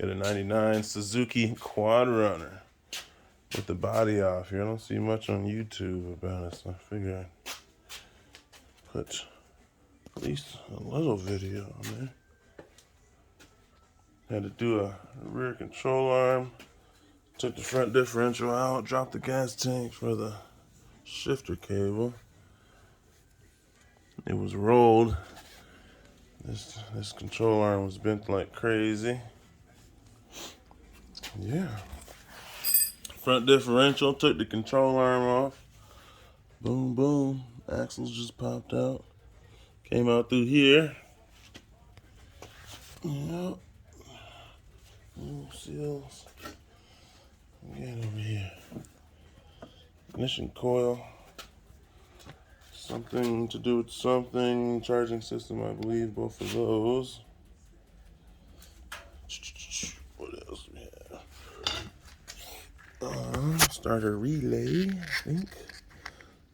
Got a 99 Suzuki Quadrunner with the body off here. I don't see much on YouTube about it, so I figured I'd put at least a little video on there. Had to do a rear control arm. Took the front differential out, dropped the gas tank for the shifter cable. It was rolled. This control arm was bent like crazy. Yeah. Front differential, took the control arm off. Boom, boom. Axles just popped out. Came out through here. Yep. Little seals. Get over here. Ignition coil. Something to do with something. Charging system, I believe, both of those. What else we have? Starter relay, I think.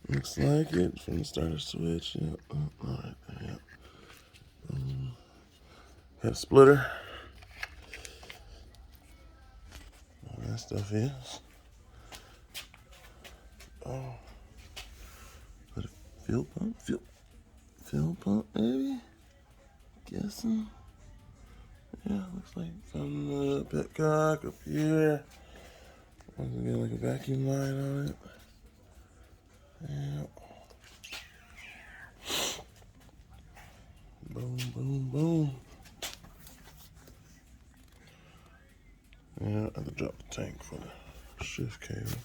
Looks like it from the starter switch. Yep. Alright, yep. Got a splitter. All that stuff is. Oh. What a fuel pump? Fuel pump, maybe? Guessing. Yeah, looks like from the petcock up here. Once again, like a vacuum line on it. Yeah. Boom, boom, boom. Yeah, I have to drop the tank for the shift cable.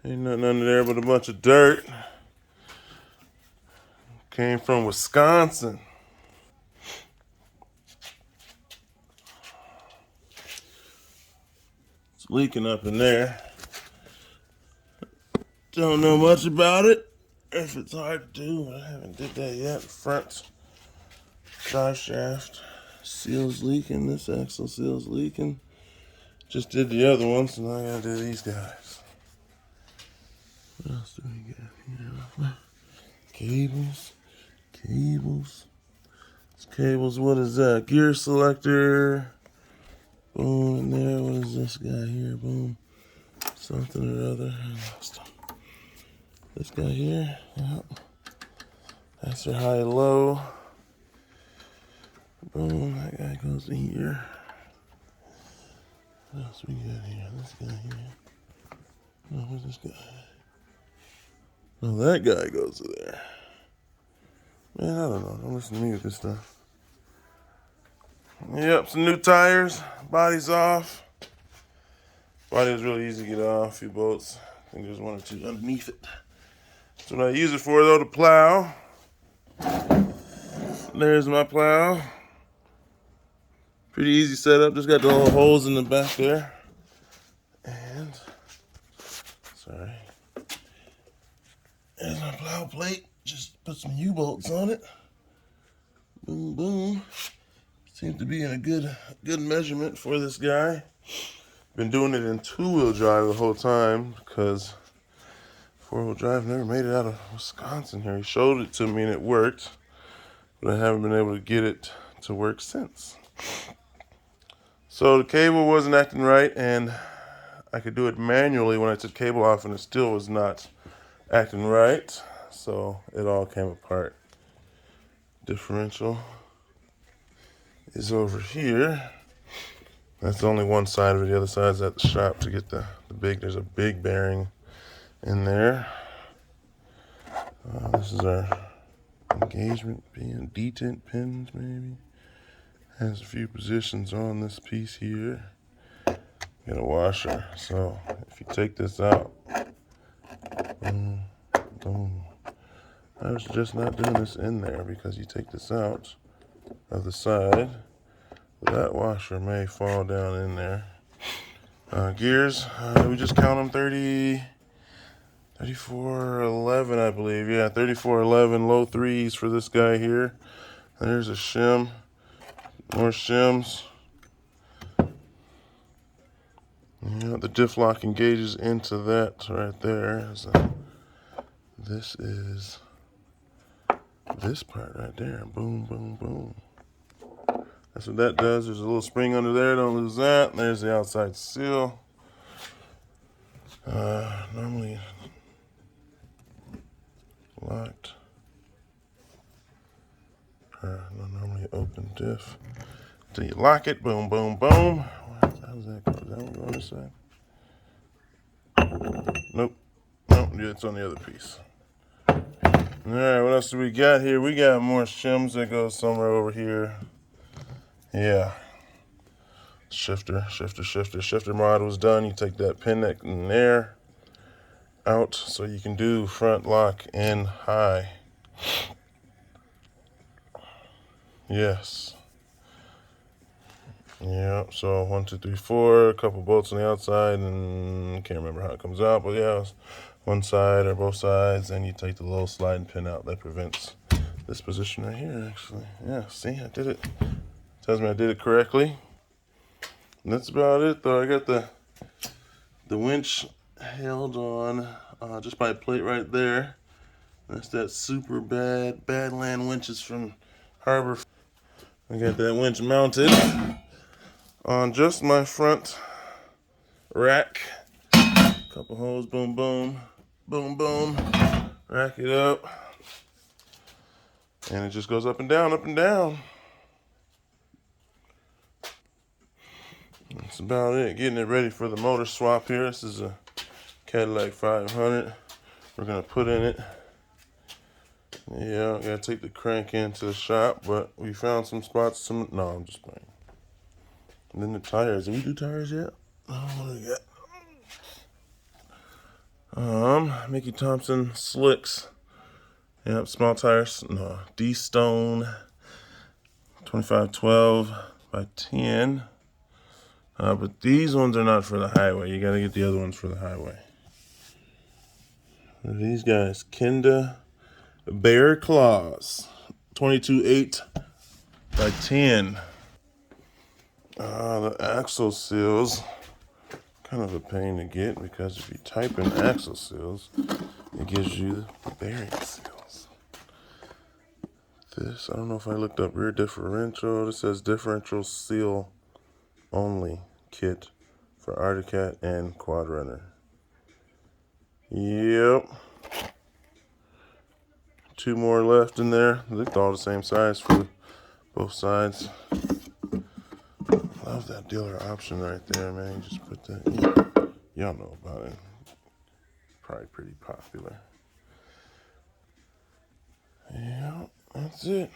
Ain't nothing under there but a bunch of dirt. Came from Wisconsin. It's leaking up in there. Don't know much about it. If it's hard to do, but I haven't did that yet. Front drive shaft seal's leaking. This axle seal's leaking. Just did the other one, so now I gotta do these guys. What else do we got here? Cables. Cables. This cable's, what is that? Gear selector. Boom, in there. What is this guy here? Boom. Something or other. I lost him. This guy here. Yep. That's your high low. Boom. That guy goes to here. What else we got here? This guy here. Oh, where's this guy? Oh, that guy goes to there. Man, I don't know. Don't listen to me with this stuff. Yep, some new tires. Body's off. Body was really easy to get off. A few bolts. I think there's one or two underneath it. That's what I use it for, though, to plow. There's my plow. Pretty easy setup. Just got the little holes in the back there. And, sorry. There's my plow plate. Just put some U-bolts on it. Boom, boom. Seems to be in a good measurement for this guy. Been doing it in two-wheel drive the whole time because four-wheel drive never made it out of Wisconsin here. He showed it to me and it worked, but I haven't been able to get it to work since. So the cable wasn't acting right, and I could do it manually when I took cable off, and it still was not acting right. So it all came apart. Differential is over here. That's only one side of it. The other side's at the shop to get the big. There's a big bearing in there. This is our engagement pin, detent pins maybe. Has a few positions on this piece here. Got a washer. So if you take this out, boom, boom. I was just not doing this in there because you take this out of the side. That washer may fall down in there. Gears, we just count them 3411, I believe. Yeah, 3411, low threes for this guy here. There's a shim, more shims. Yeah, the diff lock engages into that right there. This is this part right there. Boom, boom, boom. That's what that does. There's a little spring under there. Don't lose that. There's the outside seal. Normally locked. Normally open diff. Until you lock it. Boom, boom, boom. How's that go? Is that one go on this side? Nope. Nope. Yeah, it's on the other piece. Alright, what else do we got here? We got more shims that go somewhere over here. Yeah. Shifter mod was done. You take that pin neck in there out so you can do front lock and high. Yes. Yeah, so 1, 2, 3, 4, a couple bolts on the outside, and I can't remember how it comes out, but yeah, it's one side or both sides, and you take the little sliding pin out that prevents this position right here, actually. Yeah, see, I did it. Tells me I did it correctly. And that's about it, though. I got the winch held on just by a plate right there. That's that super Badland winches from Harbor. I got that winch mounted on just my front rack. Couple holes, boom, boom, boom, boom. Rack it up. And it just goes up and down, up and down. That's about it. Getting it ready for the motor swap here. This is a Cadillac 500. We're going to put in it. Yeah, I got to take the crank into the shop, but we found some spots. No, I'm just playing. And then the tires. Did we do tires yet? Oh, what do we got? Mickey Thompson slicks. Yep, small tires. No, D-Stone 2512 by 10. But these ones are not for the highway. You gotta get the other ones for the highway. What are these guys? Kenda Bear Claws 22.8 by 10. The axle seals, kind of a pain to get because if you type in axle seals, it gives you the bearing seals. This, I don't know if I looked up rear differential. It says differential seal only kit for Arctic Cat and Quadrunner. Yep. 2 more left in there. They're all the same size for both sides. Love that dealer option right there, man. You just put that in. Y'all know about it. Probably pretty popular. Yeah, that's it.